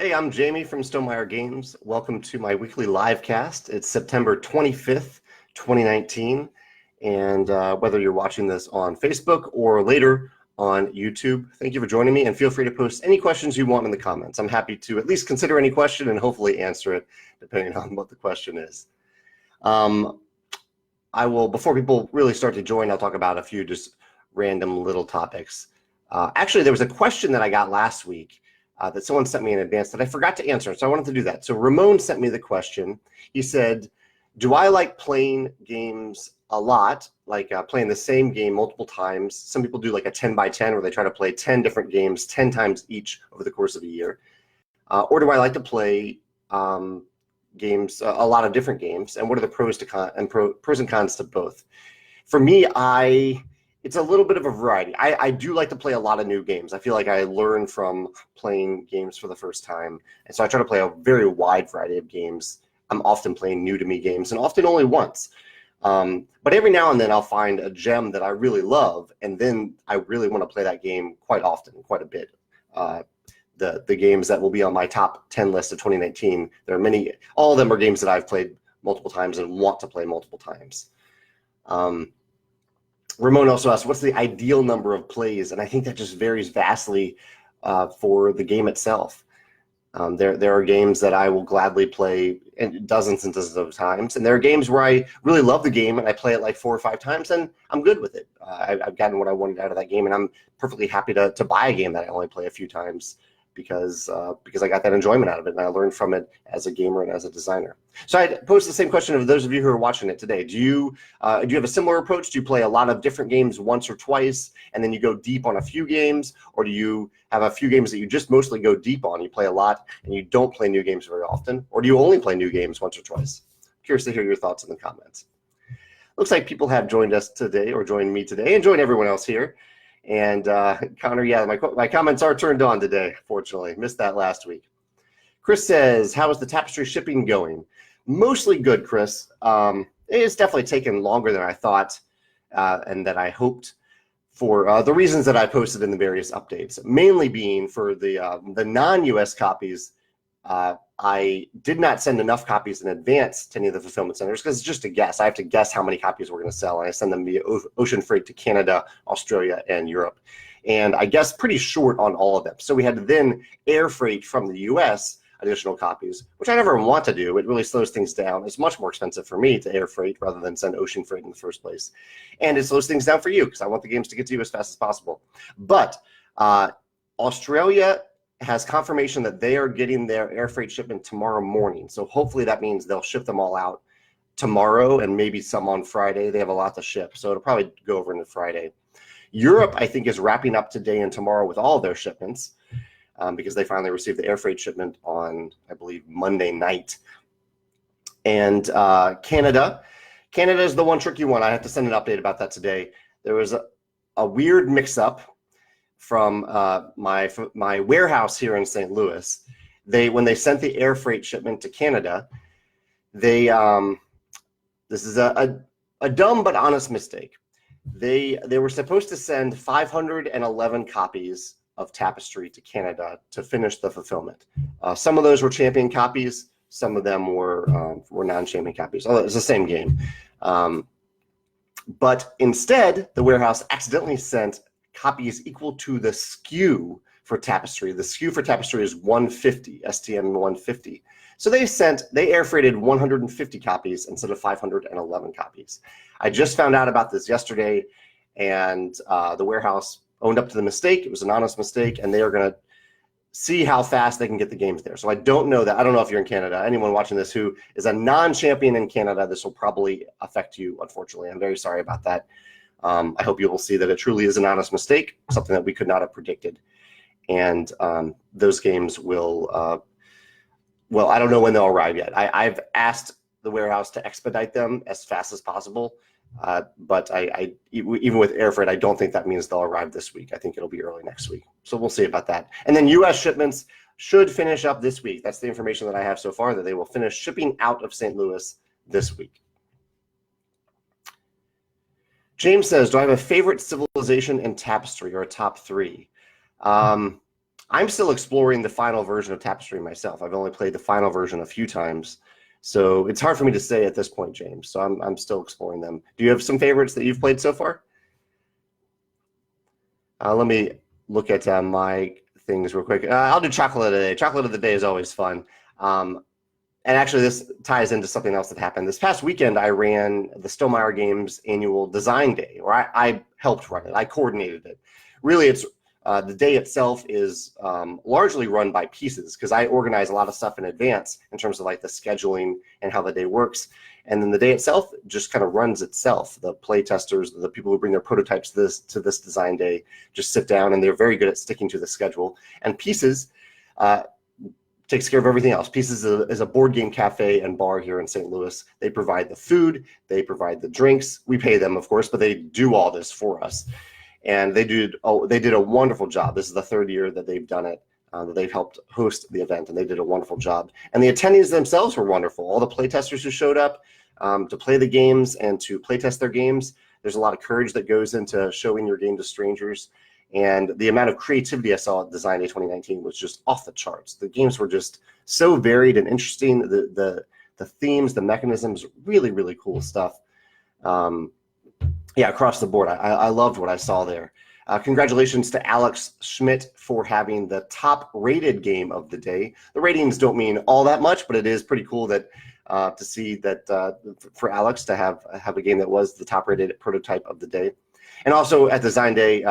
Hey, I'm Jamie from Stonemaier Games. Welcome to my weekly live cast. It's September 25th, 2019. And whether you're watching this on Facebook or later on YouTube, thank you for joining me, and feel free to post any questions you want in the comments. I'm happy to at least consider any question and hopefully answer it depending on what the question is. I will, before people really start to join, I'll talk about a few just random little topics. Actually, there was a question that I got last week that someone sent me in advance that I forgot to answer, so I wanted to do that. So Ramon sent me the question. He said, do I like playing games a lot, like playing the same game multiple times? Some people do like a 10 by 10 where they try to play 10 different games 10 times each over the course of a year. Or do I like to play games, a lot of different games, and what are the pros and cons to both? For me, it's a little bit of a variety. I do like to play a lot of new games. I feel like I learn from playing games for the first time. And so I try to play a very wide variety of games. I'm often playing new to me games, and often only once. But every now and then I'll find a gem that I really love, and then I really want to play that game quite often, quite a bit. The games that will be on my top 10 list of 2019, there are many, all of them are games that I've played multiple times and want to play multiple times. Ramon also asked, what's the ideal number of plays? And I think that just varies vastly for the game itself. There are games that I will gladly play dozens and dozens of times. And there are games where I really love the game and I play it like 4 or 5 times and I'm good with it. I've gotten what I wanted out of that game, and I'm perfectly happy to buy a game that I only play a few times because I got that enjoyment out of it and I learned from it as a gamer and as a designer. So I posed the same question to those of you who are watching it today. Do you have a similar approach? Do you play a lot of different games once or twice and then you go deep on a few games? Or do you have a few games that you just mostly go deep on? You play a lot and you don't play new games very often? Or do you only play new games once or twice? Curious to hear your thoughts in the comments. Looks like people have joined us today, or joined me today, and joined everyone else here. And Connor, yeah, my comments are turned on today, fortunately. Missed that last week. Chris says, how is the Tapestry shipping going? Mostly good, Chris. It's definitely taken longer than I thought and that I hoped, for the reasons that I posted in the various updates, mainly being for the non-US copies. I did not send enough copies in advance to any of the fulfillment centers because it's just a guess. I have to guess how many copies we're going to sell, and I send them via ocean freight to Canada, Australia, and Europe. And I guessed pretty short on all of them. So we had to then air freight from the US additional copies, which I never want to do. It really slows things down. It's much more expensive for me to air freight rather than send ocean freight in the first place. And it slows things down for you because I want the games to get to you as fast as possible. But Australia has confirmation that they are getting their air freight shipment tomorrow morning. So hopefully that means they'll ship them all out tomorrow and maybe some on Friday. They have a lot to ship, so it'll probably go over into Friday. Europe, I think, is wrapping up today and tomorrow with all of their shipments because they finally received the air freight shipment on, I believe, Monday night. And Canada is the one tricky one. I have to send an update about that today. There was a weird mix-up from my warehouse here in St. Louis. When they sent the air freight shipment to Canada, this is a dumb but honest mistake. They were supposed to send 511 copies of Tapestry to Canada to finish the fulfillment. Some of those were champion copies. Some of them were non-champion copies. Oh, it's the same game. But instead, the warehouse accidentally sent copies equal to the SKU for Tapestry. The SKU for Tapestry is 150, STM 150. So they air freighted 150 copies instead of 511 copies. I just found out about this yesterday, and the warehouse owned up to the mistake. It was an honest mistake, and they are going to see how fast they can get the games there. So I don't know if you're in Canada. Anyone watching this who is a non-champion in Canada, this will probably affect you, unfortunately. I'm very sorry about that. I hope you will see that it truly is an honest mistake, something that we could not have predicted. And those games will, well, I don't know when they'll arrive yet. I've asked the warehouse to expedite them as fast as possible. But even with air freight, I don't think that means they'll arrive this week. I think it'll be early next week. So we'll see about that. And then US shipments should finish up this week. That's the information that I have so far, that they will finish shipping out of St. Louis this week. James says, do I have a favorite civilization in Tapestry, or a top 3? I'm still exploring the final version of Tapestry myself. I've only played the final version a few times, so it's hard for me to say at this point, James. So I'm still exploring them. Do you have some favorites that you've played so far? Let me look at my things real quick. I'll do Chocolate of the Day. Chocolate of the Day is always fun. And actually, this ties into something else that happened. This past weekend, I ran the Stonemaier Games annual design day, or I helped run it. I coordinated it. Really, it's the day itself is largely run by pieces because I organize a lot of stuff in advance in terms of like the scheduling and how the day works. And then the day itself just kind of runs itself. The play testers, the people who bring their prototypes to this design day, just sit down, and they're very good at sticking to the schedule. And Pieces takes care of everything else. Pieces is a board game cafe and bar here in St. Louis. They provide the food, they provide the drinks. We pay them, of course, but they do all this for us. And they did a wonderful job. This is the third year that they've done it, that they've helped host the event, and they did a wonderful job. And the attendees themselves were wonderful. All the playtesters who showed up to play the games and to playtest their games. There's a lot of courage that goes into showing your game to strangers. And the amount of creativity I saw at Design Day 2019 was just off the charts. The games were just so varied and interesting. The themes, the mechanisms, really, really cool stuff. Yeah, across the board. I loved what I saw there. Congratulations to Alex Schmidt for having the top rated game of the day. The ratings don't mean all that much, but it is pretty cool that to see that for Alex to have a game that was the top rated prototype of the day. And also at Design Day,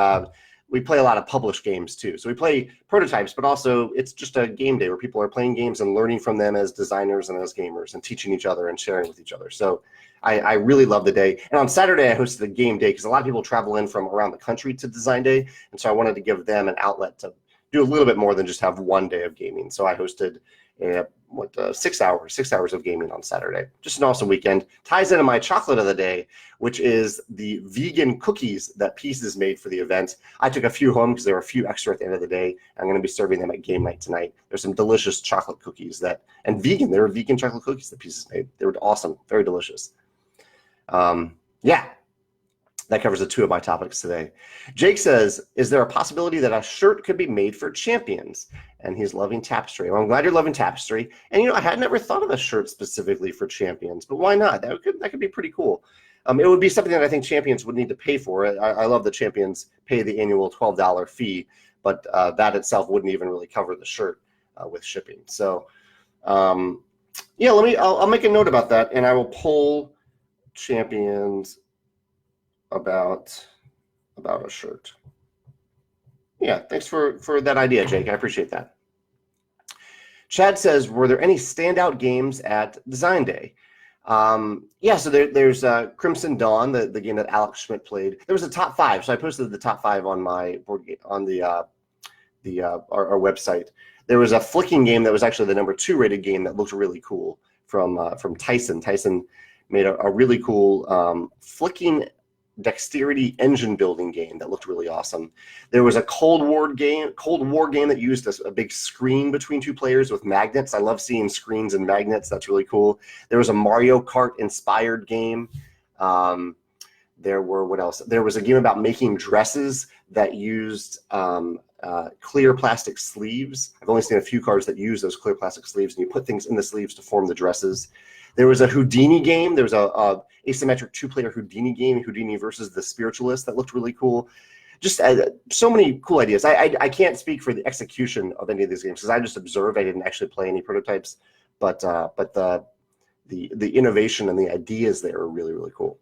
we play a lot of published games too. So we play prototypes, but also it's just a game day where people are playing games and learning from them as designers and as gamers and teaching each other and sharing with each other. So I really love the day. And on Saturday, I hosted a game day because a lot of people travel in from around the country to Design Day. And so I wanted to give them an outlet to do a little bit more than just have one day of gaming. So I hosted 6 hours of gaming on Saturday. Just an awesome weekend. Ties into my chocolate of the day, which is the vegan cookies that Pieces made for the event. I took a few home because there were a few extra at the end of the day. I'm going to be serving them at game night tonight. There's some delicious chocolate cookies there were vegan chocolate cookies that Pieces made. They were awesome, very delicious. Yeah, that covers the two of my topics today. Jake says, is there a possibility that a shirt could be made for champions? And he's loving Tapestry. Well, I'm glad you're loving Tapestry. And, I had never thought of a shirt specifically for champions, but why not? That could be pretty cool. It would be something that I think champions would need to pay for. I love that champions pay the annual $12 fee, but that itself wouldn't even really cover the shirt with shipping. So, yeah, I'll make a note about that, and I will poll champions about a shirt. Yeah, thanks for that idea, Jake. I appreciate that. Chad says, were there any standout games at Design Day? Yeah, so there's Crimson Dawn, the game that Alex Schmidt played. There was a top 5, so I posted the top 5 on my board game, on our website. There was a flicking game that was actually the number 2 rated game that looked really cool from Tyson. Tyson made a really cool flicking dexterity engine building game that looked really awesome. There was a Cold War game that used a big screen between 2 players with magnets. I love seeing screens and magnets. That's really cool. There was a Mario Kart inspired game. What else? There was a game about making dresses that used clear plastic sleeves. I've only seen a few cards that use those clear plastic sleeves, and you put things in the sleeves to form the dresses. There was a Houdini game. There was a asymmetric 2-player Houdini game, Houdini versus the Spiritualist, that looked really cool. Just so many cool ideas. I can't speak for the execution of any of these games because I just observed. I didn't actually play any prototypes, but the innovation and the ideas there are really, really cool.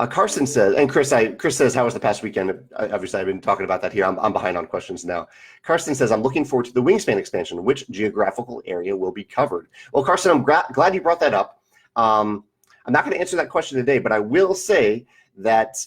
Carson says, and Chris says, how was the past weekend? Obviously, I've been talking about that here. I'm behind on questions now. Carson says, I'm looking forward to the Wingspan expansion. Which geographical area will be covered? Well, Carson, I'm glad you brought that up. I'm not going to answer that question today, but I will say that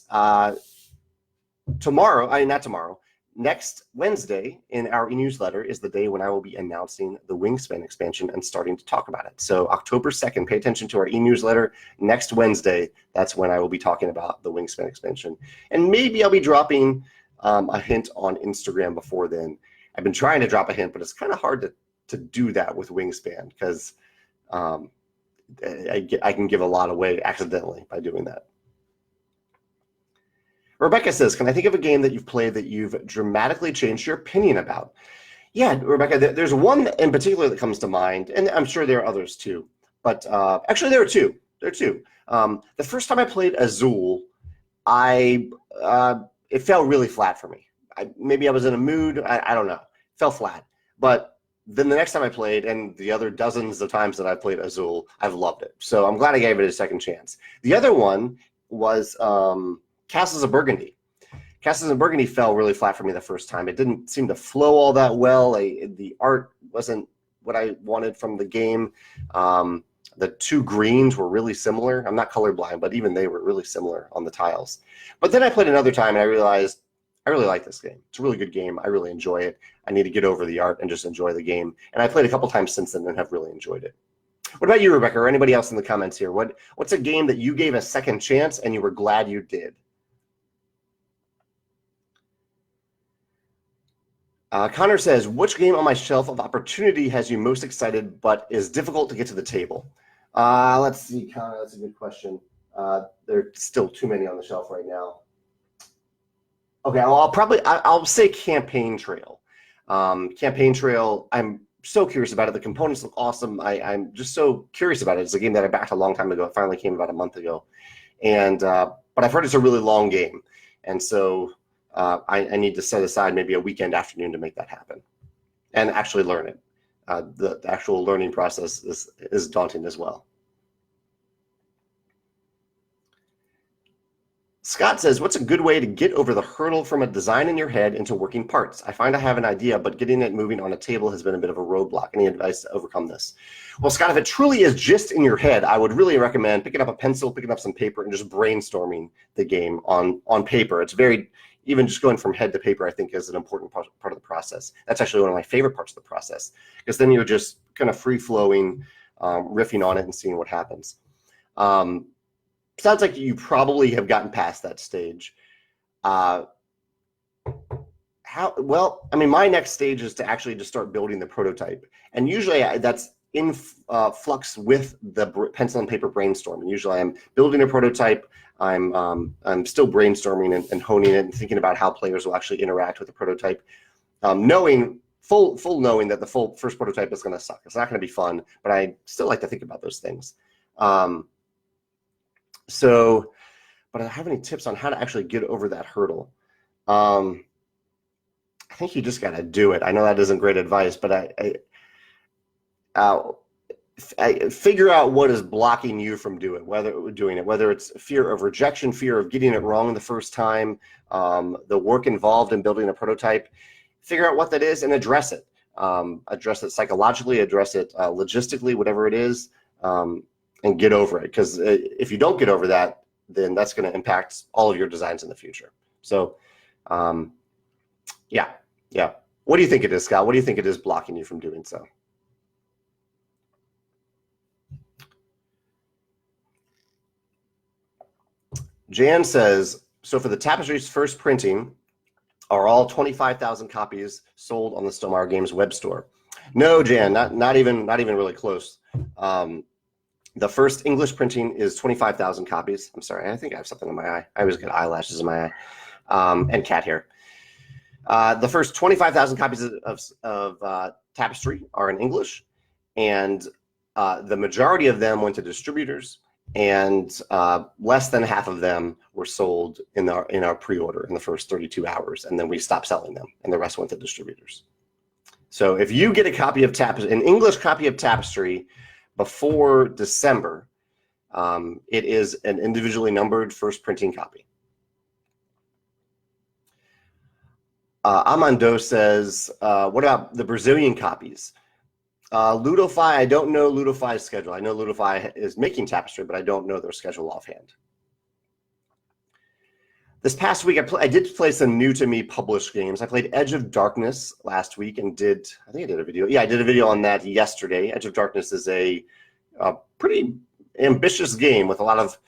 next Wednesday in our e-newsletter is the day when I will be announcing the Wingspan expansion and starting to talk about it. So October 2nd, pay attention to our e-newsletter. Next Wednesday, that's when I will be talking about the Wingspan expansion. And maybe I'll be dropping a hint on Instagram before then. I've been trying to drop a hint, but it's kind of hard to do that with Wingspan because I can give a lot away accidentally by doing that. Rebecca says, can I think of a game that you've played that you've dramatically changed your opinion about? Yeah, Rebecca, there's one in particular that comes to mind, and I'm sure there are others too. But actually, there are two. There are two. The first time I played Azul, it fell really flat for me. Maybe I was in a mood. I don't know. It fell flat. But then the next time I played, and the other dozens of times that I've played Azul, I've loved it. So I'm glad I gave it a second chance. The other one was Castles of Burgundy. Castles of Burgundy fell really flat for me the first time. It didn't seem to flow all that well. The art wasn't what I wanted from the game. The two greens were really similar. I'm not colorblind, but even they were really similar on the tiles. But then I played another time and I realized I really like this game. It's a really good game. I really enjoy it. I need to get over the art and just enjoy the game. And I played a couple times since then and have really enjoyed it. What about you, Rebecca, or anybody else in the comments here? What's a game that you gave a second chance and you were glad you did? Connor says, which game on my shelf of opportunity has you most excited but is difficult to get to the table? Let's see, Connor, that's a good question. There are still too many on the shelf right now. Okay, well, I'll say Campaign Trail. Campaign Trail, I'm so curious about it. The components look awesome. I'm just so curious about it. It's a game that I backed a long time ago. It finally came about a month ago. And but I've heard it's a really long game. And so I need to set aside maybe a weekend afternoon to make that happen and actually learn it. The actual learning process is daunting as well. Scott says, what's a good way to get over the hurdle from a design in your head into working parts? I find I have an idea, but getting it moving on a table has been a bit of a roadblock. Any advice to overcome this? Well, Scott, if it truly is just in your head, I would really recommend picking up a pencil, picking up some paper, and just brainstorming the game on paper. It's very, even just going from head to paper, I think is an important part of the process. That's actually one of my favorite parts of the process, because then you're just kind of free-flowing, riffing on it and seeing what happens. Sounds like you probably have gotten past that stage. Well, I mean, my next stage is to actually just start building the prototype. And usually that's in flux with the pencil and paper brainstorming. Usually I'm building a prototype. I'm still brainstorming and honing it and thinking about how players will actually interact with the prototype. Knowing knowing that the first prototype is going to suck. It's not going to be fun, but I still like to think about those things. But I don't have any tips on how to actually get over that hurdle. I think you just got to do it. I know that isn't great advice, but I figure out what is blocking you from doing it, whether it's fear of rejection, fear of getting it wrong the first time, the work involved in building a prototype. Figure out what that is and address it. Address it psychologically, address it logistically, whatever it is. And get over it, because if you don't get over that, then that's going to impact all of your designs in the future. So, yeah. What do you think it is, Scott? What do you think it is blocking you from doing so? Jan says, so for the Tapestry's first printing, are all 25,000 copies sold on the Stonemaier Games web store? No, Jan, not even really close. The first English printing is 25,000 copies. I'm sorry, I think I have something in my eye. I always get eyelashes in my eye, and cat hair. The first 25,000 copies of Tapestry are in English, and the majority of them went to distributors, and less than half of them were sold in our pre-order in the first 32 hours, and then we stopped selling them, and the rest went to distributors. So if you get a copy of Tapestry, an English copy of Tapestry, before December, it is an individually numbered first printing copy. Amando says, what about the Brazilian copies? Ludofy, I don't know Ludofy's schedule. I know Ludofy is making Tapestry, but I don't know their schedule offhand. This past week, I did play some new to me published games. I played Edge of Darkness last week and I think I did a video. Yeah, I did a video on that yesterday. Edge of Darkness is a pretty ambitious game with a lot of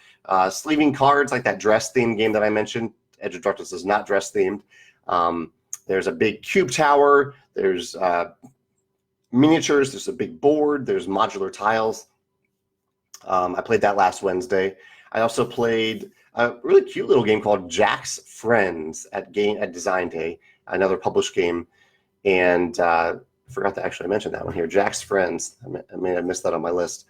sleeving cards, like that dress themed game that I mentioned. Edge of Darkness is not dress themed. There's a big cube tower. There's miniatures. There's a big board. There's modular tiles. I played that last Wednesday. I also played a really cute little game called Jack's Friends at Design Day, another published game, and I forgot to actually mention that one here. Jack's Friends. I may have missed that on my list.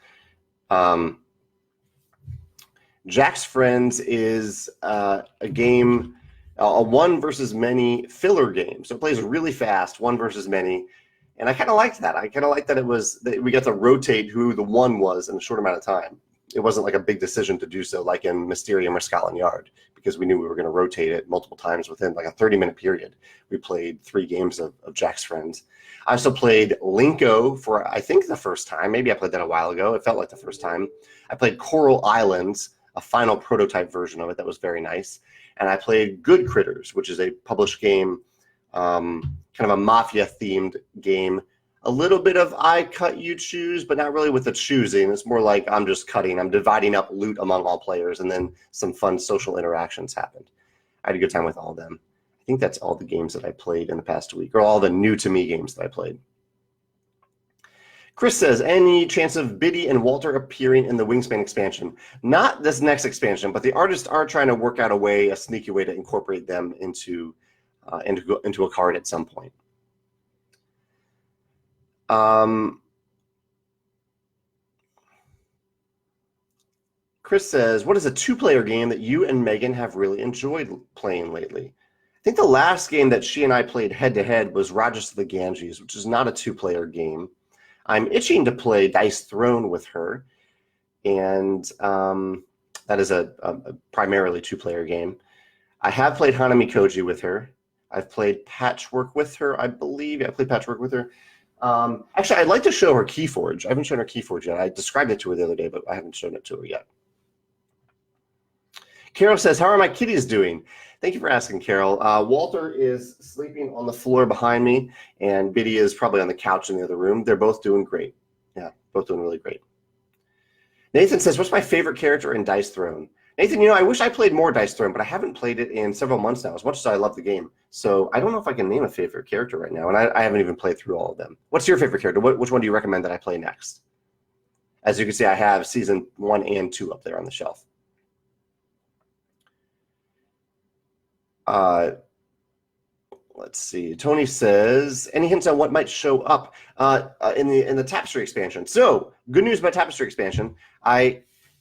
Jack's Friends is a game, a one versus many filler game. So it plays really fast, one versus many. And I kind of liked that. I kind of liked that that we got to rotate who the one was in a short amount of time. It wasn't like a big decision to do so, like in Mysterium or Scotland Yard, because we knew we were going to rotate it multiple times within like a 30-minute period. We played 3 games of Jack's Friends. I also played Linko for, I think, the first time. Maybe I played that a while ago. It felt like the first time. I played Coral Islands, a final prototype version of it that was very nice. And I played Good Critters, which is a published game, kind of a mafia-themed game. A little bit of I cut, you choose, but not really with the choosing. It's more like I'm just cutting. I'm dividing up loot among all players, and then some fun social interactions happened. I had a good time with all of them. I think that's all the games that I played in the past week, or all the new-to-me games that I played. Chris says, any chance of Biddy and Walter appearing in the Wingspan expansion? Not this next expansion, but the artists are trying to work out a sneaky way to incorporate them into a card at some point. Chris says, what is a 2-player game that you and Megan have really enjoyed playing lately? I think the last game that she and I played head-to-head was Rogers of the Ganges, which is not a 2-player game. I'm itching to play Dice Throne with her, and that is a primarily 2-player game. I have played Hanami Koji with her. I've played Patchwork with her, I believe. Yeah, I played Patchwork with her. Actually, I'd like to show her Keyforge. I haven't shown her Keyforge yet. I described it to her the other day, but I haven't shown it to her yet. Carol says, how are my kitties doing? Thank you for asking, Carol. Walter is sleeping on the floor behind me, and Biddy is probably on the couch in the other room. They're both doing great. Yeah, both doing really great. Nathan says, what's my favorite character in Dice Throne? Nathan, I wish I played more Dice Throne, but I haven't played it in several months now, as much as I love the game. So I don't know if I can name a favorite character right now, and I haven't even played through all of them. What's your favorite character? Which one do you recommend that I play next? As you can see, I have Season 1 and 2 up there on the shelf. Let's see. Tony says, any hints on what might show up in the Tapestry expansion? So, good news about Tapestry expansion.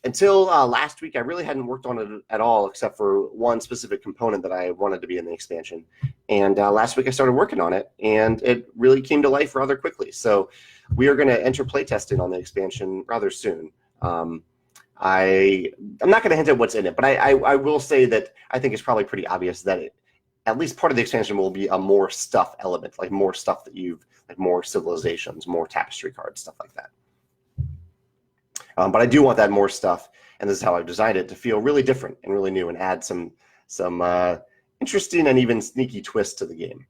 Until last week, I really hadn't worked on it at all, except for one specific component that I wanted to be in the expansion. And last week, I started working on it, and it really came to life rather quickly. So, we are going to enter playtesting on the expansion rather soon. I'm not going to hint at what's in it, but I will say that I think it's probably pretty obvious that at least part of the expansion will be a more stuff element, like more stuff that like more civilizations, more tapestry cards, stuff like that. But I do want that more stuff, and this is how I've designed it, to feel really different and really new and add some interesting and even sneaky twists to the game.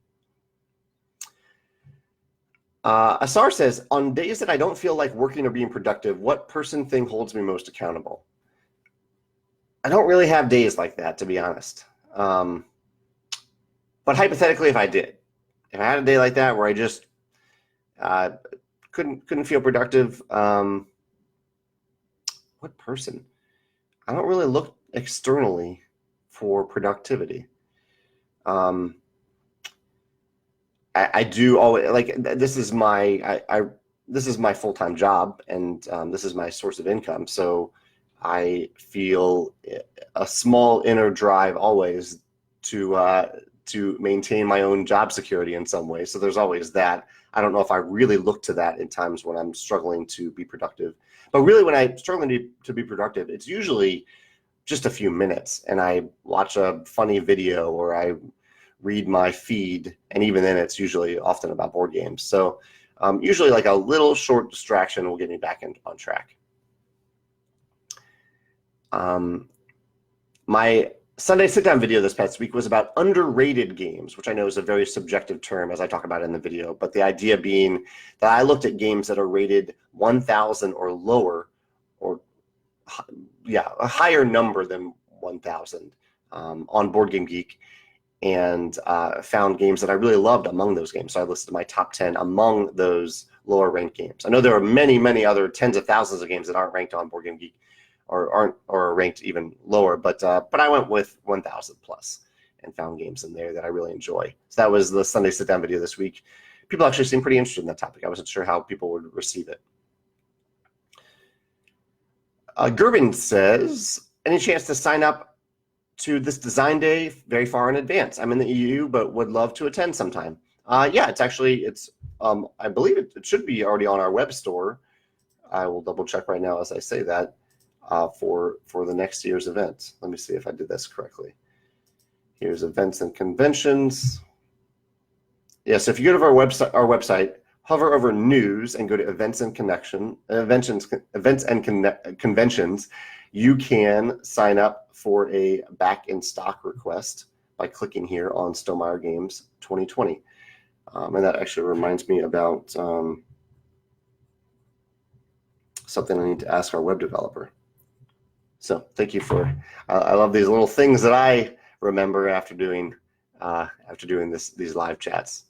Asar says, on days that I don't feel like working or being productive, what person thing holds me most accountable? I don't really have days like that, to be honest. But hypothetically, if I had a day like that where I just couldn't feel productive, what person? I don't really look externally for productivity. I do always, like, this is my full-time job, and this is my source of income. So I feel a small inner drive always to maintain my own job security in some way. So there's always that. I don't know if I really look to that in times when I'm struggling to be productive. But really, when I'm struggling to be productive, it's usually just a few minutes, and I watch a funny video or I read my feed, and even then it's usually often about board games. So usually like a little short distraction will get me back on track. My Sunday sit-down video this past week was about underrated games, which I know is a very subjective term, as I talk about in the video, but the idea being that I looked at games that are rated 1,000 or lower, or a higher number than 1,000 on Board Game Geek, and found games that I really loved among those games. So I listed my top 10 among those lower ranked games. I know there are many, many other tens of thousands of games that aren't ranked on Board Game Geek, or aren't or are ranked even lower. But I went with 1,000 plus and found games in there that I really enjoy. So that was the Sunday sit down video this week. People actually seemed pretty interested in that topic. I wasn't sure how people would receive it. Gerben says, any chance to sign up to this design day very far in advance? I'm in the EU, but would love to attend sometime. Yeah, it's I believe it should be already on our web store. I will double check right now as I say that for the next year's event. Let me see if I did this correctly. Here's events and conventions. Yeah, so if you go to our website, hover over news and go to events and conventions, you can sign up for a back in stock request by clicking here on Stonemaier Games 2020. And that actually reminds me about something I need to ask our web developer. So thank you for, I love these little things that I remember after doing these live chats.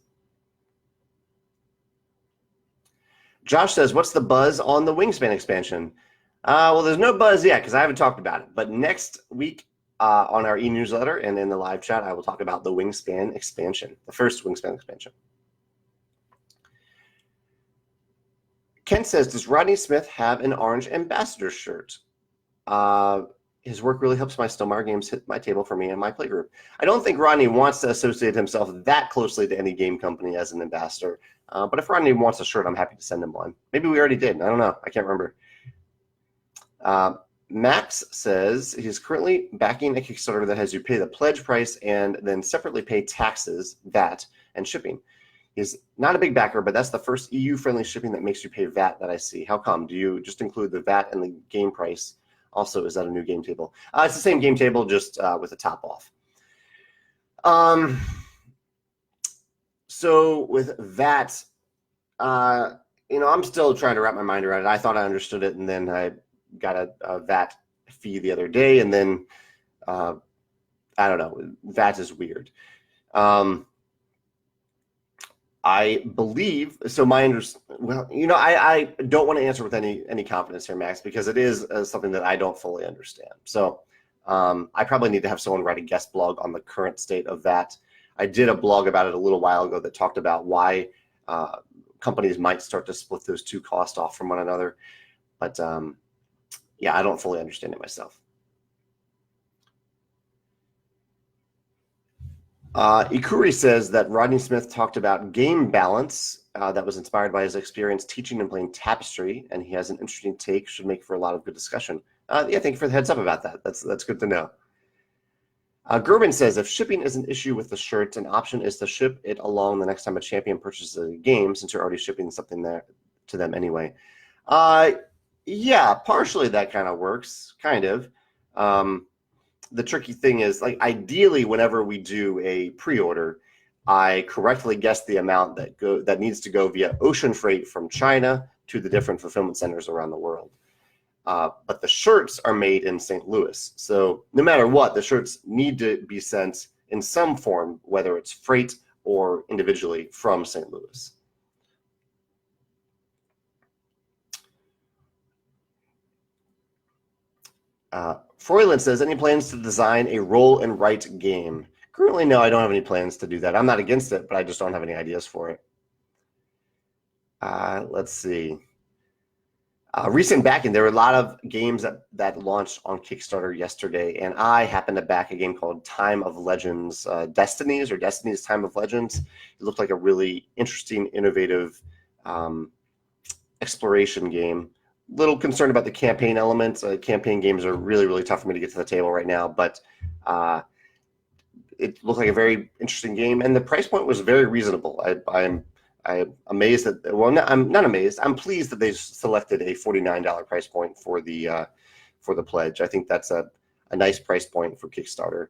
Josh says, what's the buzz on the Wingspan expansion? Well, there's no buzz yet because I haven't talked about it. But next week on our e-newsletter and in the live chat, I will talk about the Wingspan expansion, the first Wingspan expansion. Ken says, does Rodney Smith have an orange ambassador shirt? His work really helps my Stonemaier games hit my table for me and my playgroup. I don't think Rodney wants to associate himself that closely to any game company as an ambassador. But if Rodney wants a shirt, I'm happy to send him one. Maybe we already did. I don't know. I can't remember. Max says he's currently backing a Kickstarter that has you pay the pledge price and then separately pay taxes, VAT, and shipping. He's not a big backer, but that's the first EU-friendly shipping that makes you pay VAT that I see. How come? Do you just include the VAT and the game price? Also, is that a new game table? It's the same game table, just with the top off. So with VAT, I'm still trying to wrap my mind around it. I thought I understood it, and then I got a VAT fee the other day, and then I don't know. VAT is weird. I believe so. I don't want to answer with any confidence here, Max, because it is something that I don't fully understand. So I probably need to have someone write a guest blog on the current state of VAT. I did a blog about it a little while ago that talked about why companies might start to split those two costs off from one another. But yeah, I don't fully understand it myself. Ikuri says that Rodney Smith talked about game balance that was inspired by his experience teaching and playing Tapestry, and he has an interesting take, should make for a lot of good discussion. Yeah, thank you for the heads up about that. That's good to know. Gerben says, if shipping is an issue with the shirt, an option is to ship it along the next time a champion purchases a game, since you're already shipping something there to them anyway. Yeah, partially that kind of works, kind of. The tricky thing is, like, ideally, whenever we do a pre-order, I correctly guess the amount that needs to go via ocean freight from China to the different fulfillment centers around the world. But the shirts are made in St. Louis. So no matter what, the shirts need to be sent in some form, whether it's freight or individually from St. Louis. Froyland says, any plans to design a roll and write game? Currently, no, I don't have any plans to do that. I'm not against it, but I just don't have any ideas for it. Let's see. Recent backing, there were a lot of games that launched on Kickstarter yesterday, and I happened to back a game called Time of Legends, Destiny's Time of Legends. It looked like a really interesting, innovative exploration game. Little concerned about the campaign elements. Campaign games are really, really tough for me to get to the table right now, but it looked like a very interesting game, and the price point was very reasonable. I'm amazed that, well, I'm not amazed. I'm pleased that they selected a $49 price point for the pledge. I think that's a nice price point for Kickstarter.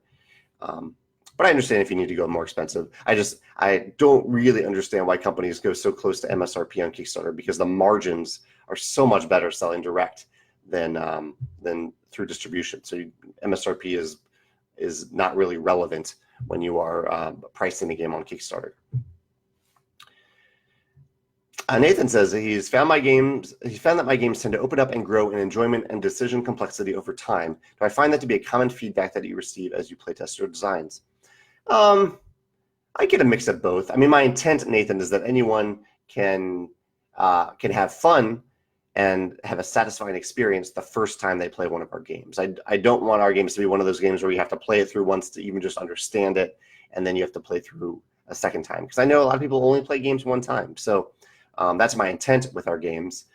But I understand if you need to go more expensive. I don't really understand why companies go so close to MSRP on Kickstarter, because the margins are so much better selling direct than through distribution. So MSRP is not really relevant when you are pricing the game on Kickstarter. Nathan says that he's found that my games tend to open up and grow in enjoyment and decision complexity over time. Do I find that to be a common feedback that you receive as you playtest your designs? I get a mix of both. I mean, my intent, Nathan, is that anyone can have fun and have a satisfying experience the first time they play one of our games. I don't want our games to be one of those games where you have to play it through once to even just understand it, and then you have to play through a second time. Because I know a lot of people only play games one time. So that's my intent with our games.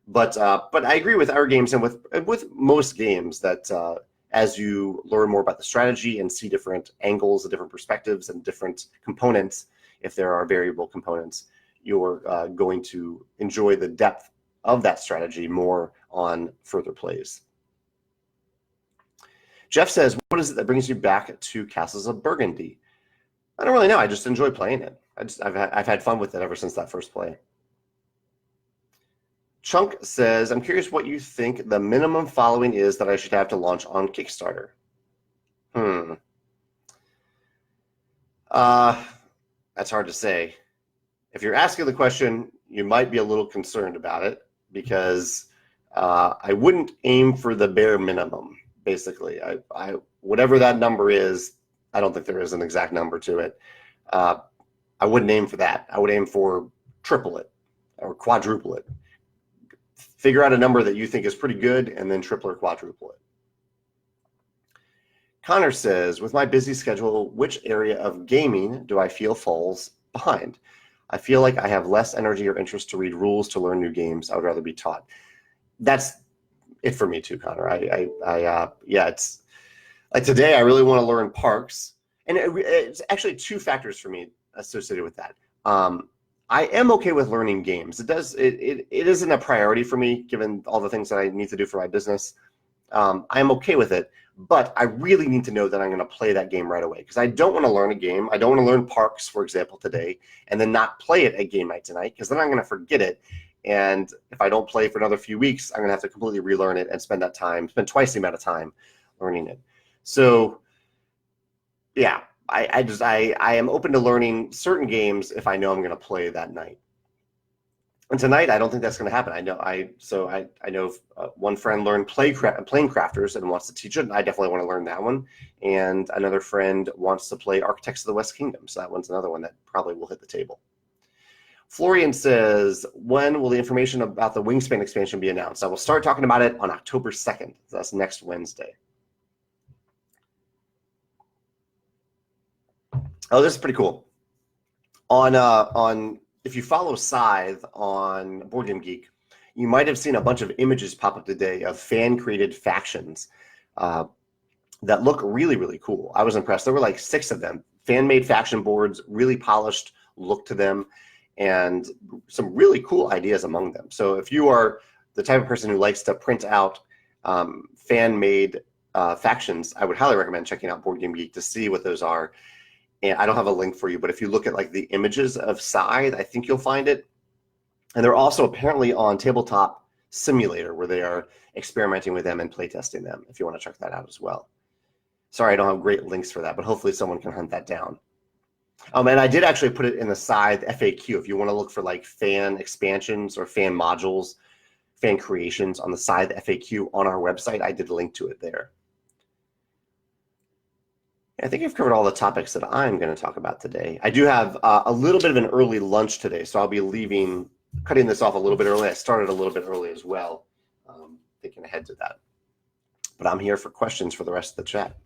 But I agree with our games and with most games that as you learn more about the strategy and see different angles and different perspectives and different components, if there are variable components, you're going to enjoy the depth of that strategy more on further plays. Jeff says, what is it that brings you back to Castles of Burgundy? I don't really know. I just enjoy playing it. I've had fun with it ever since that first play. Chunk says, I'm curious what you think the minimum following is that I should have to launch on Kickstarter. That's hard to say. If you're asking the question, you might be a little concerned about it because I wouldn't aim for the bare minimum, basically. I whatever that number is, I don't think there is an exact number to it. I wouldn't aim for that. I would aim for triple it or quadruple it. Figure out a number that you think is pretty good and then triple or quadruple it. Connor says, with my busy schedule, which area of gaming do I feel falls behind? I feel like I have less energy or interest to read rules to learn new games. I would rather be taught. That's it for me too, Connor. It's like today I really want to learn parks. And it's actually two factors for me associated with that. I am okay with learning games. It isn't a priority for me, given all the things that I need to do for my business. I'm okay with it, but I really need to know that I'm going to play that game right away because I don't want to learn a game. I don't want to learn parks, for example, today, and then not play it at game night tonight because then I'm going to forget it. And if I don't play for another few weeks, I'm going to have to completely relearn it and spend twice the amount of time learning it. So, yeah. I am open to learning certain games if I know I'm going to play that night. And tonight, I don't think that's going to happen. I know one friend learned Plane Crafters and wants to teach it. And I definitely want to learn that one. And another friend wants to play Architects of the West Kingdom. So that one's another one that probably will hit the table. Florian says, when will the information about the Wingspan expansion be announced? I will start talking about it on October 2nd. That's next Wednesday. Oh, this is pretty cool. On if you follow Scythe on Board Game Geek, you might have seen a bunch of images pop up today of fan-created factions that look really, really cool. I was impressed. There were like 6 of them. Fan-made faction boards, really polished look to them, and some really cool ideas among them. So if you are the type of person who likes to print out fan-made factions, I would highly recommend checking out Board Game Geek to see what those are. And I don't have a link for you, but if you look at like the images of Scythe, I think you'll find it. And they're also apparently on Tabletop Simulator, where they are experimenting with them and playtesting them, if you want to check that out as well. Sorry, I don't have great links for that, but hopefully someone can hunt that down. And I did actually put it in the Scythe FAQ. If you want to look for like fan expansions or fan modules, fan creations on the Scythe FAQ on our website, I did link to it there. I think I've covered all the topics that I'm going to talk about today. I do have a little bit of an early lunch today, so I'll be cutting this off a little bit early. I started a little bit early as well, thinking ahead to that. But I'm here for questions for the rest of the chat.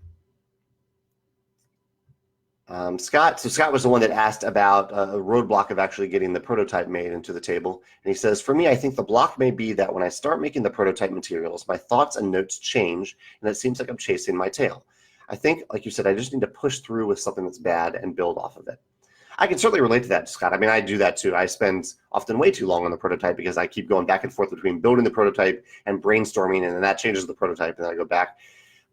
Scott was the one that asked about a roadblock of actually getting the prototype made into the table. And he says, for me, I think the block may be that when I start making the prototype materials, my thoughts and notes change, and it seems like I'm chasing my tail. I think, like you said, I just need to push through with something that's bad and build off of it. I can certainly relate to that, Scott. I mean, I do that too. I spend often way too long on the prototype because I keep going back and forth between building the prototype and brainstorming, and then that changes the prototype, and then I go back.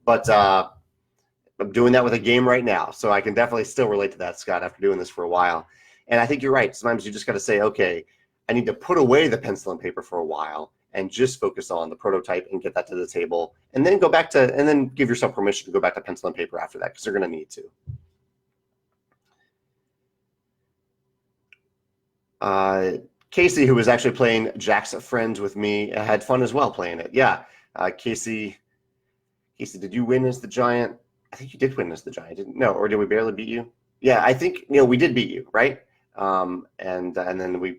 But I'm doing that with a game right now, so I can definitely still relate to that, Scott, after doing this for a while. And I think you're right. Sometimes you just got to say, okay, I need to put away the pencil and paper for a while and just focus on the prototype and get that to the table, and then then give yourself permission to go back to pencil and paper after that, because they're going to need to. Casey, who was actually playing Jack's Friends with me, had fun as well playing it. Yeah, Casey, did you win as the giant? I think you did win as the giant, didn't? No, or did we barely beat you? Yeah, I think we did beat you, right? And then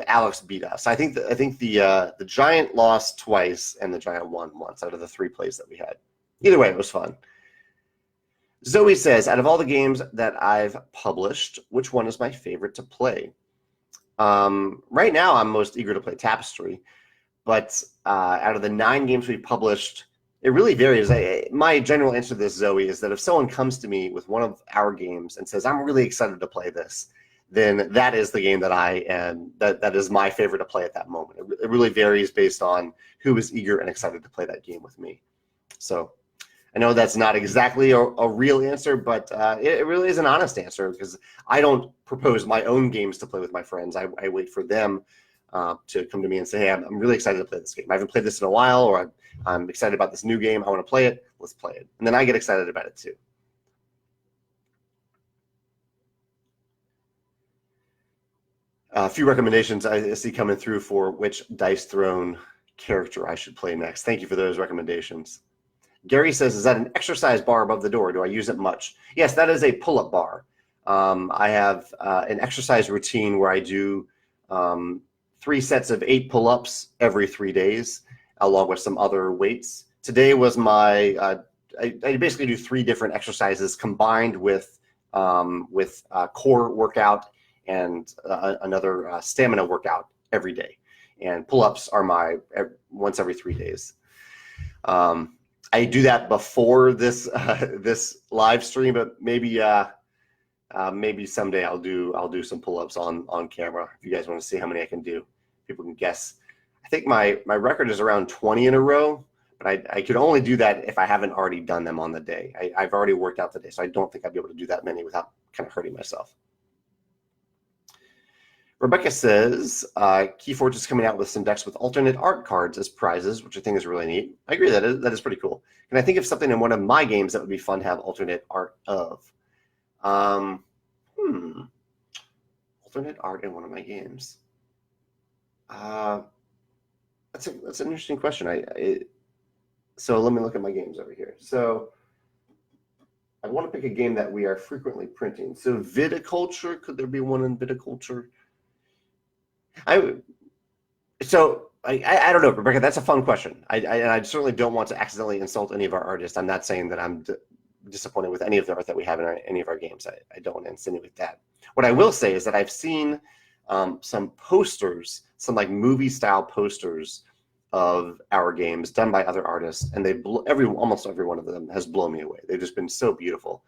Alex beat us. I think the giant lost twice and the giant won once out of the 3 plays that we had. Either way, it was fun. Zoe says, out of all the games that I've published, which one is my favorite to play? Right now, I'm most eager to play Tapestry, but out of the 9 games we've published, it really varies. My general answer to this, Zoe, is that if someone comes to me with one of our games and says, I'm really excited to play this, then that is the game that that is my favorite to play at that moment. It really varies based on who is eager and excited to play that game with me. So I know that's not exactly a real answer, but it really is an honest answer, because I don't propose my own games to play with my friends. I wait for them to come to me and say, hey, I'm really excited to play this game. I haven't played this in a while, or I'm excited about this new game. I want to play it. Let's play it. And then I get excited about it too. A few recommendations I see coming through for which Dice Throne character I should play next. Thank you for those recommendations. Gary says, is that an exercise bar above the door? Do I use it much? Yes, that is a pull-up bar. I have an exercise routine where I do 3 sets of 8 pull-ups every 3 days, along with some other weights. Today was my, I basically do 3 different exercises combined with core workout and another stamina workout every day. And pull-ups are my once every 3 days. I do that before this live stream, but maybe someday I'll do some pull-ups on camera. If you guys want to see how many I can do, people can guess. I think my record is around 20 in a row, but I could only do that if I haven't already done them on the day. I've already worked out the day, so I don't think I'd be able to do that many without kind of hurting myself. Rebecca says, Keyforge is coming out with some decks with alternate art cards as prizes, which I think is really neat. I agree that is pretty cool. Can I think of something in one of my games that would be fun to have alternate art of? Alternate art in one of my games. That's an interesting question. So let me look at my games over here. So I want to pick a game that we are frequently printing. So viticulture, could there be one in viticulture? I don't know, Rebecca. That's a fun question. I certainly don't want to accidentally insult any of our artists. I'm not saying that I'm disappointed with any of the art that we have in any of our games. I don't want to insinuate that. What I will say is that I've seen some posters, some like movie style posters of our games done by other artists, and almost every one of them has blown me away. They've just been so beautiful.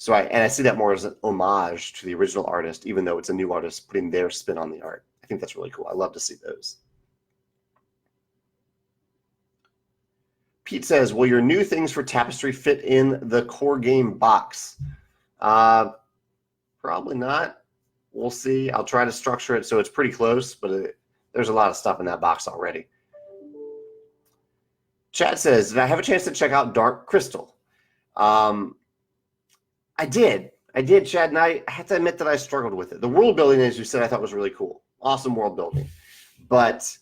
So I see that more as an homage to the original artist, even though it's a new artist putting their spin on the art. I think that's really cool. I love to see those. Pete says, will your new things for Tapestry fit in the core game box? Probably not. We'll see. I'll try to structure it so it's pretty close, but there's a lot of stuff in that box already. Chad says, did I have a chance to check out Dark Crystal? I did, Chad, and I have to admit that I struggled with it. The world building, as you said, I thought was really cool. Awesome world building. But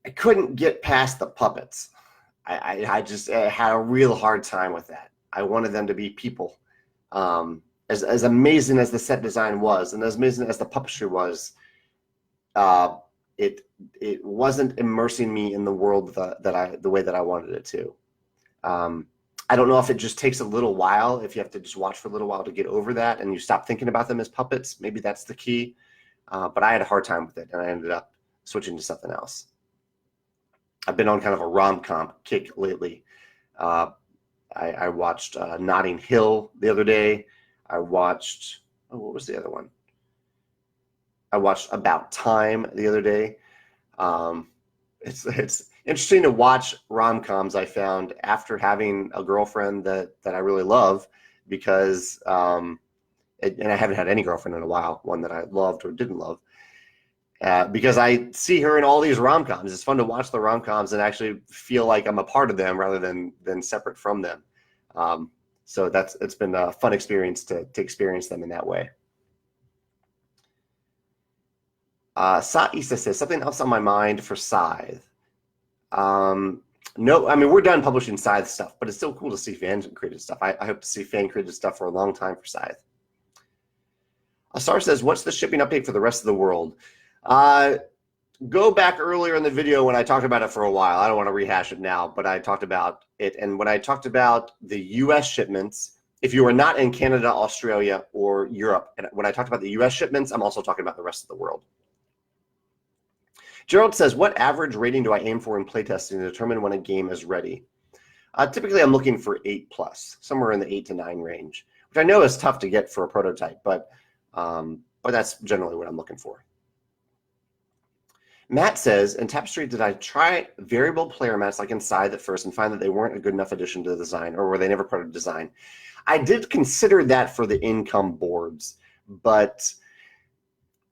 I couldn't get past the puppets. I just had a real hard time with that. I wanted them to be people. As amazing as the set design was, and as amazing as the puppetry was, it wasn't immersing me in the world the way that I wanted it to. I don't know if it just takes a little while, if you have to just watch for a little while to get over that and you stop thinking about them as puppets. Maybe that's the key. But I had a hard time with it, and I ended up switching to something else. I've been on kind of a rom-com kick lately. I watched Notting Hill the other day. I watched, what was the other one? I watched About Time the other day. It's interesting to watch rom-coms, I found, after having a girlfriend that I really love, because and I haven't had any girlfriend in a while, one that I loved or didn't love, because I see her in all these rom-coms. It's fun to watch the rom-coms and actually feel like I'm a part of them rather than separate from them. So it's been a fun experience to experience them in that way. Sa-Isa says, something else on my mind for Scythe. No, I mean, we're done publishing Scythe stuff, but it's still cool to see fan-created stuff. I hope to see fan-created stuff for a long time for Scythe. Asar says, what's the shipping update for the rest of the world? Go back earlier in the video when I talked about it for a while. I don't want to rehash it now, but I talked about it. And when I talked about the US shipments, if you are not in Canada, Australia, or Europe, and when I talked about the US shipments, I'm also talking about the rest of the world. Gerald says, what average rating do I aim for in playtesting to determine when a game is ready? Typically, I'm looking for 8+, somewhere in the 8 to 9 range, which I know is tough to get for a prototype, but that's generally what I'm looking for. Matt says, in Tapestry, did I try variable player mats like inside at first and find that they weren't a good enough addition to the design, or were they never part of the design? I did consider that for the income boards, but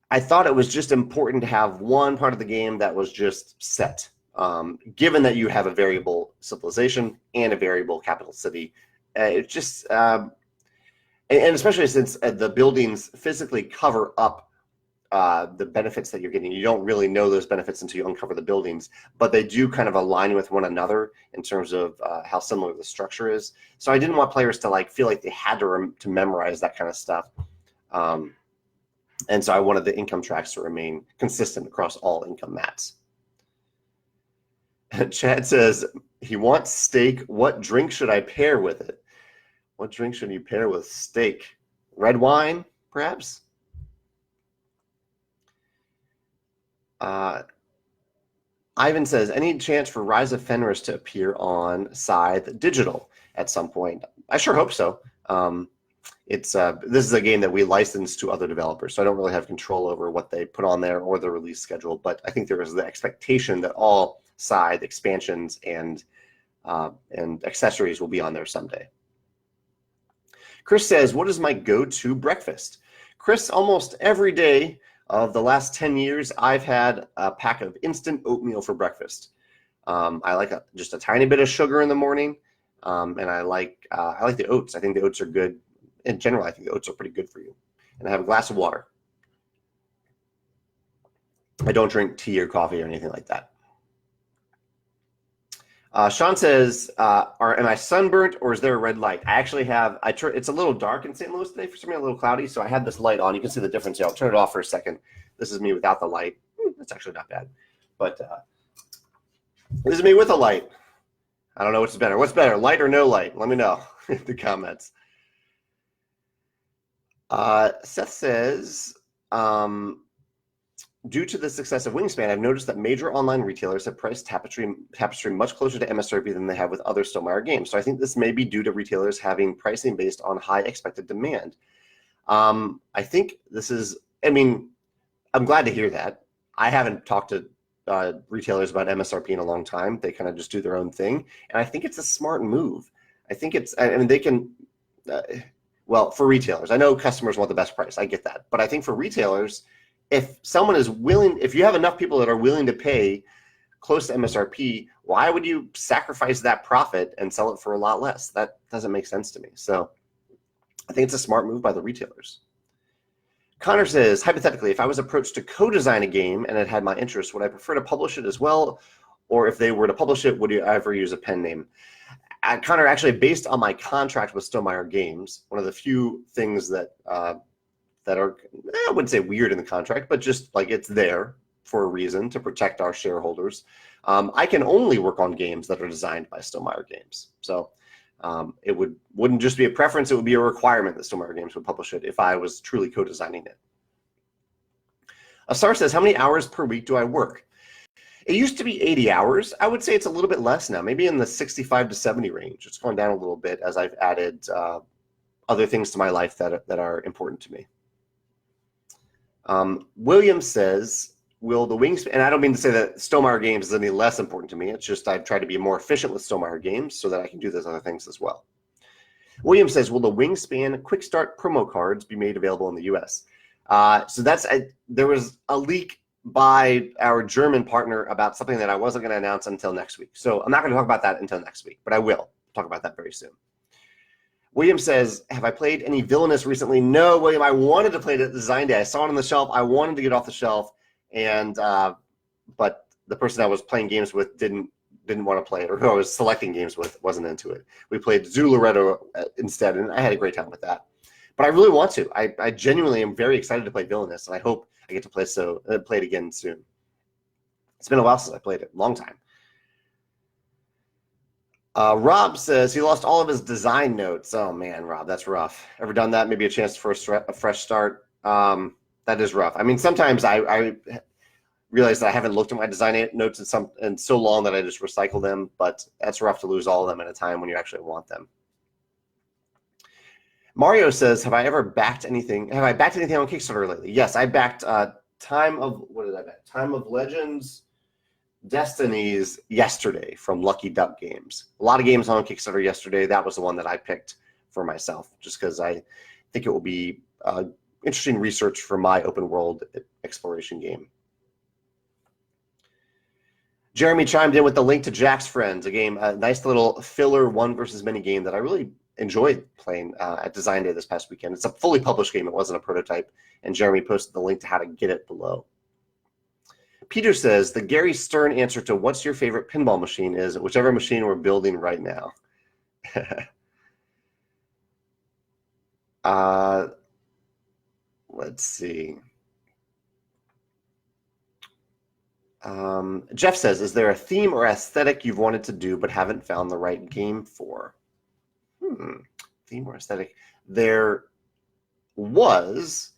I thought it was just important to have one part of the game that was just set, given that you have a variable civilization and a variable capital city. It's just, and especially since the buildings physically cover up the benefits that you're getting. You don't really know those benefits until you uncover the buildings, but they do kind of align with one another in terms of how similar the structure is. So I didn't want players to like feel like they had to memorize that kind of stuff. And so I wanted the income tracks to remain consistent across all income mats. Chad says he wants steak. What drink should I pair with it? What drink should you pair with steak? Red wine, perhaps? Ivan says, any chance for Rise of Fenris to appear on Scythe Digital at some point? I sure hope so. This is a game that we license to other developers, so I don't really have control over what they put on there or the release schedule, but I think there is the expectation that all Scythe expansions and accessories will be on there someday. Chris says, what is my go-to breakfast? Chris, almost every day of the last 10 years, I've had a pack of instant oatmeal for breakfast. I like just a tiny bit of sugar in the morning, and I like the oats. I think the oats are good. In general, I think the oats are pretty good for you. And I have a glass of water. I don't drink tea or coffee or anything like that. Sean says, am I sunburnt or is there a red light? I actually have, it's a little dark in St. Louis today, for some reason a little cloudy, so I had this light on. You can see the difference here. I'll turn it off for a second. This is me without the light. That's actually not bad. But this is me with a light. I don't know which is better. What's better, light or no light? Let me know in the comments. Seth says, due to the success of Wingspan, I've noticed that major online retailers have priced Tapestry much closer to MSRP than they have with other Stonemaier games. So I think this may be due to retailers having pricing based on high expected demand. I think this is, I mean, I'm glad to hear that. I haven't talked to retailers about MSRP in a long time. They kind of just do their own thing. And I think it's a smart move. I think it's, I mean, they can, well, for retailers, I know customers want the best price. I get that. But I think for retailers, if someone is willing, if you have enough people that are willing to pay close to MSRP, why would you sacrifice that profit and sell it for a lot less? That doesn't make sense to me. So I think it's a smart move by the retailers. Connor says, hypothetically, if I was approached to co-design a game and it had my interest, would I prefer to publish it as well? Or if they were to publish it, would you ever use a pen name? Connor, actually, based on my contract with Stonemaier Games, one of the few things that that are, I wouldn't say weird in the contract, but just like it's there for a reason to protect our shareholders. I can only work on games that are designed by Stonemaier Games. So it wouldn't just be a preference, it would be a requirement that Stonemaier Games would publish it if I was truly co-designing it. Asar says, how many hours per week do I work? It used to be 80 hours. I would say it's a little bit less now, maybe in the 65 to 70 range. It's gone down a little bit as I've added other things to my life that are important to me. William says, will the Wingspan, and I don't mean to say that Stonemaier Games is any less important to me. It's just I've tried to be more efficient with Stonemaier Games so that I can do those other things as well. William says, will the Wingspan Quick Start promo cards be made available in the US? So that's, there was a leak by our German partner about something that I wasn't going to announce until next week. So I'm not going to talk about that until next week, but I will talk about that very soon. William says, have I played any Villainous recently? No, William, I wanted to play it at Design Day. I saw it on the shelf. I wanted to get off the shelf, and but the person I was playing games with didn't want to play it, or who I was selecting games with wasn't into it. We played Zoo Loretto instead, and I had a great time with that. But I really want to. I genuinely am very excited to play Villainous, and I hope I get to play it again soon. It's been a while since I played it, long time. Rob says he lost all of his design notes. Oh man, Rob, that's rough. Ever done that? Maybe a chance for a fresh start. That is rough. I mean, sometimes I realize that I haven't looked at my design notes in so long that I just recycle them, but that's rough to lose all of them at a time when you actually want them. Mario says, have I backed anything on Kickstarter lately? Yes, I backed Time of Legends Destinies yesterday from Lucky Duck Games. A lot of games on Kickstarter yesterday. That was the one that I picked for myself, just because I think it will be interesting research for my open world exploration game. Jeremy chimed in with the link to Jack's Friends, a game, a nice little filler one versus many game that I really enjoyed playing at Design Day this past weekend. It's a fully published game. It wasn't a prototype, and Jeremy posted the link to how to get it below. Peter says the Gary Stern answer to what's your favorite pinball machine is whichever machine we're building right now. Let's see. Jeff says, is there a theme or aesthetic you've wanted to do but haven't found the right game for? Theme or aesthetic? There was,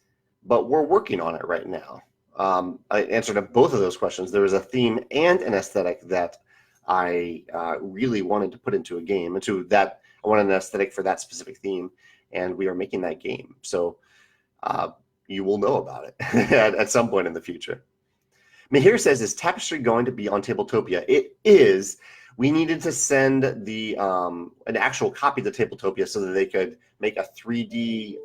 but we're working on it right now. I answered both of those questions. There was a theme and an aesthetic that I really wanted to put into a game. I wanted an aesthetic for that specific theme, and we are making that game. So you will know about it at some point in the future. Mahir says, is Tapestry going to be on Tabletopia? It is. We needed to send the an actual copy to Tabletopia so that they could make a 3D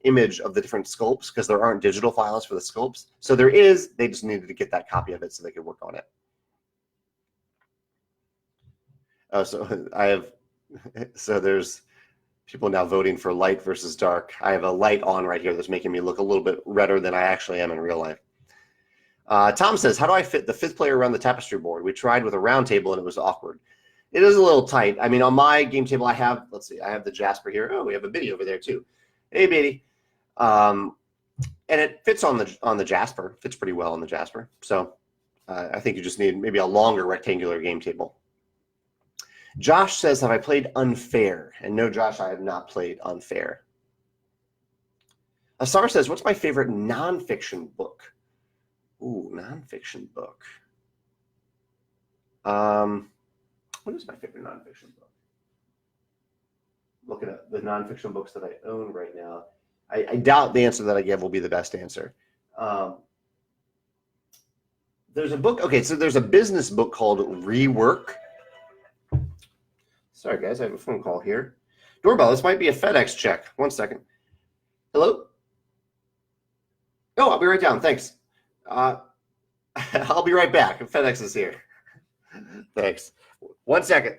image of the different sculpts, because there aren't digital files for the sculpts. So there is. They just needed to get that copy of it so they could work on it. So there's people now voting for light versus dark. I have a light on right here that's making me look a little bit redder than I actually am in real life. Tom says, how do I fit the fifth player around the Tapestry board? We tried with a round table and it was awkward. It is a little tight. I mean, on my game table, I have the Jasper here. Oh, we have a Biddy over there too. Hey, Biddy. And it fits on the Jasper. Fits pretty well on the Jasper. So I think you just need maybe a longer rectangular game table. Josh says, have I played Unfair? And no, Josh, I have not played Unfair. Asar says, what's my favorite nonfiction book? Ooh, nonfiction book. What is my favorite nonfiction book? Looking at the nonfiction books that I own right now, I doubt the answer that I give will be the best answer. There's a book. Okay, so there's a business book called Rework. Sorry, guys, I have a phone call here. Doorbell, this might be a FedEx check. 1 second. Hello? Oh, I'll be right down. Thanks. I'll be right back. FedEx is here. Thanks. 1 second.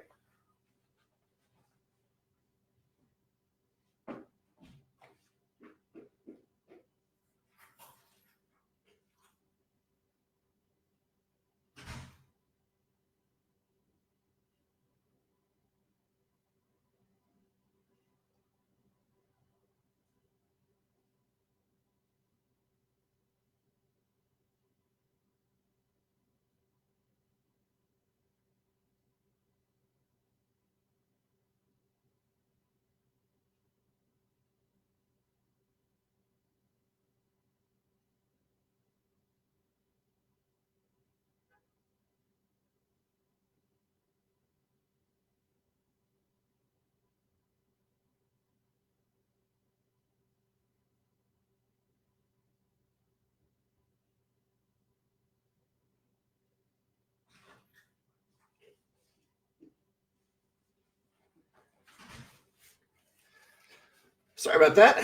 Sorry about that.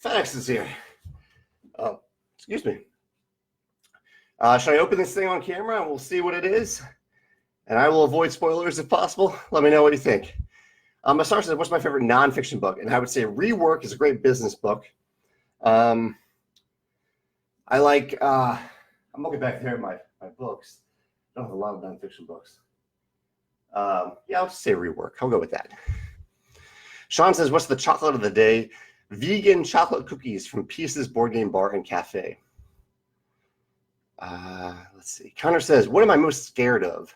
FedEx is here. Oh, excuse me. Should I open this thing on camera and we'll see what it is? And I will avoid spoilers if possible. Let me know what you think. Masar said, what's my favorite nonfiction book? And I would say Rework is a great business book. I like I'm looking back there at my books. I don't have a lot of nonfiction books. Yeah, I'll just say rework. I'll go with that. Sean says, what's the chocolate of the day? Vegan chocolate cookies from Pieces Board Game Bar and Cafe. Let's see. Connor says, what am I most scared of?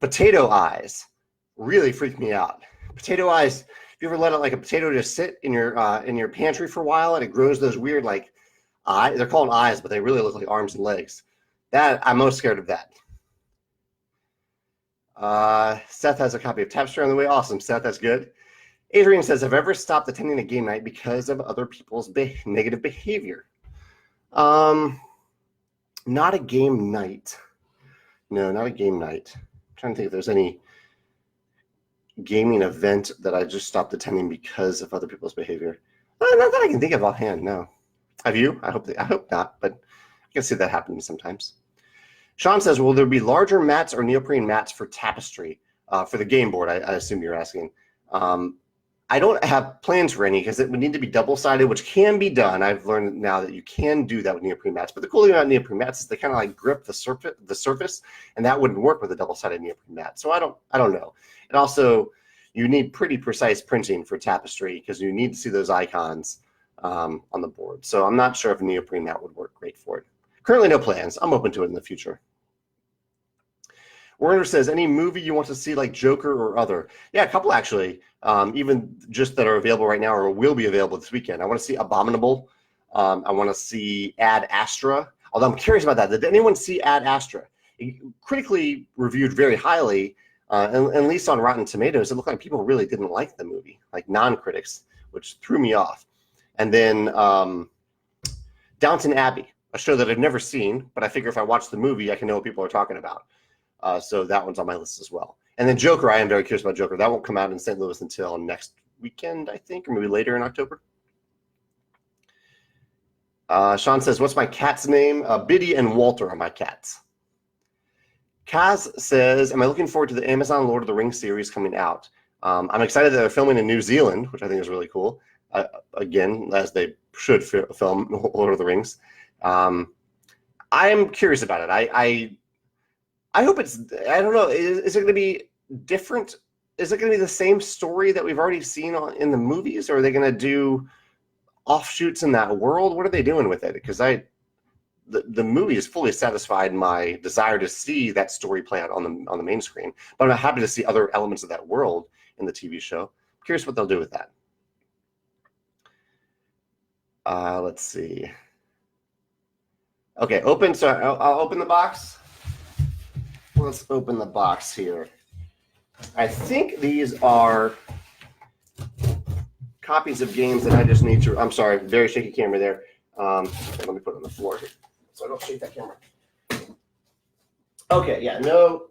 Potato eyes really freak me out. Potato eyes, if you ever let like a potato just sit in your pantry for a while and it grows those weird like eyes, they're called eyes, but they really look like arms and legs. That I'm most scared of that. Seth has a copy of Tapestry on the way. Awesome, Seth, that's good. Adrian says, have I ever stopped attending a game night because of other people's negative behavior? Not a game night. No, not a game night. I'm trying to think if there's any gaming event that I just stopped attending because of other people's behavior. Not that I can think of offhand, no. Have you? I hope not, but I can see that happening sometimes. Sean says, will there be larger mats or neoprene mats for Tapestry? For the game board, I assume you're asking. I don't have plans for any because it would need to be double-sided, which can be done. I've learned now that you can do that with neoprene mats. But the cool thing about neoprene mats is they kind of like grip the surface, and that wouldn't work with a double-sided neoprene mat. So I don't know. And also, you need pretty precise printing for Tapestry because you need to see those icons on the board. So I'm not sure if a neoprene mat would work great for it. Currently, no plans. I'm open to it in the future. Werner says, any movie you want to see like Joker or other? Yeah, a couple actually, even just that are available right now or will be available this weekend. I want to see Abominable. I want to see Ad Astra. Although I'm curious about that. Did anyone see Ad Astra? Critically reviewed very highly, and at least on Rotten Tomatoes, it looked like people really didn't like the movie, like non-critics, which threw me off. And then Downton Abbey, a show that I've never seen, but I figure if I watch the movie, I can know what people are talking about. So that one's on my list as well. And then Joker, I am very curious about Joker. That won't come out in St. Louis until next weekend, I think, or maybe later in October. Sean says, what's my cat's name? Biddy and Walter are my cats. Kaz says, am I looking forward to the Amazon Lord of the Rings series coming out? I'm excited that they're filming in New Zealand, which I think is really cool. Again, as they should film Lord of the Rings. I'm curious about it. I hope it's, I don't know, is it going to be different? Is it going to be the same story that we've already seen in the movies, or are they going to do offshoots in that world? What are they doing with it? Because the movie has fully satisfied my desire to see that story play out on the main screen, but I'm happy to see other elements of that world in the TV show. I'm curious what they'll do with that. Let's see. Okay, open. So I'll open the box. Let's open the box here. I think these are copies of games that I just need to, I'm sorry, very shaky camera there. Let me put it on the floor here so I don't shake that camera. Okay, yeah, no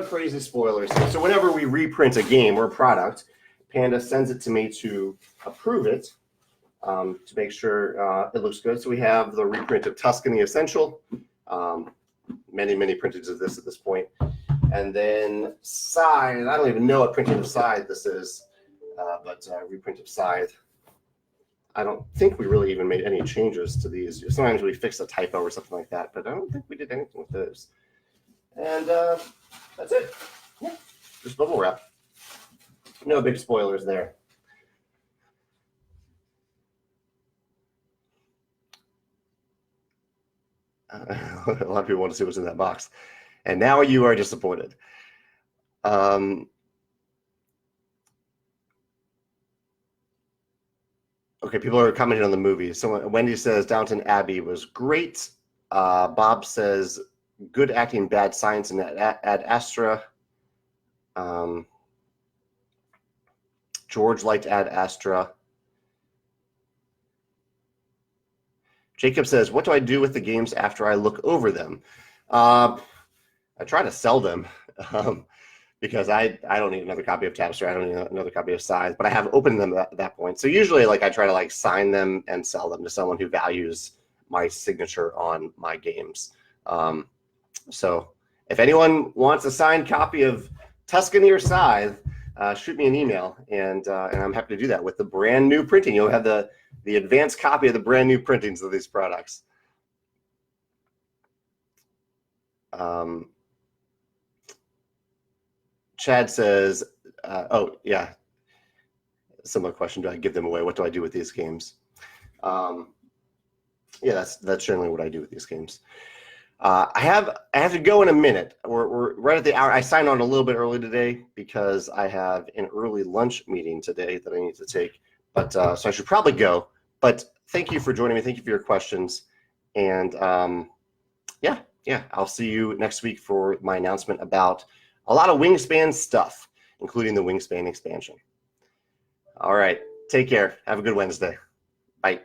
crazy spoilers here. So whenever we reprint a game or a product, Panda sends it to me to approve it, to make sure it looks good. So we have the reprint of Tuscany Essential. Many printings of this at this point. And then Scythe, I don't even know what printing of Scythe this is, but reprint of Scythe. I don't think we really even made any changes to these. Sometimes we fix a typo or something like that, but I don't think we did anything with those. And that's it. Yeah, just bubble wrap. No big spoilers there. A lot of people want to see what's in that box. And now you are disappointed. Okay, people are commenting on the movie. So Wendy says Downton Abbey was great. Bob says good acting, bad science, and Ad Astra. George liked Ad Astra. Jacob says, what do I do with the games after I look over them? I try to sell them because I don't need another copy of Tapestry. I don't need another copy of Scythe, but I have opened them at that point. So usually I try to sign them and sell them to someone who values my signature on my games. So if anyone wants a signed copy of Tuscany or Scythe, shoot me an email, and I'm happy to do that with the brand new printing. You'll have the advanced copy of the brand new printings of these products. Chad says, oh yeah, similar question. Do I give them away? What do I do with these games? Yeah, that's generally what I do with these games. I have to go in a minute. We're right at the hour. I signed on a little bit early today because I have an early lunch meeting today that I need to take. But so I should probably go. But thank you for joining me. Thank you for your questions. And yeah, I'll see you next week for my announcement about a lot of Wingspan stuff, including the Wingspan expansion. All right, take care. Have a good Wednesday. Bye.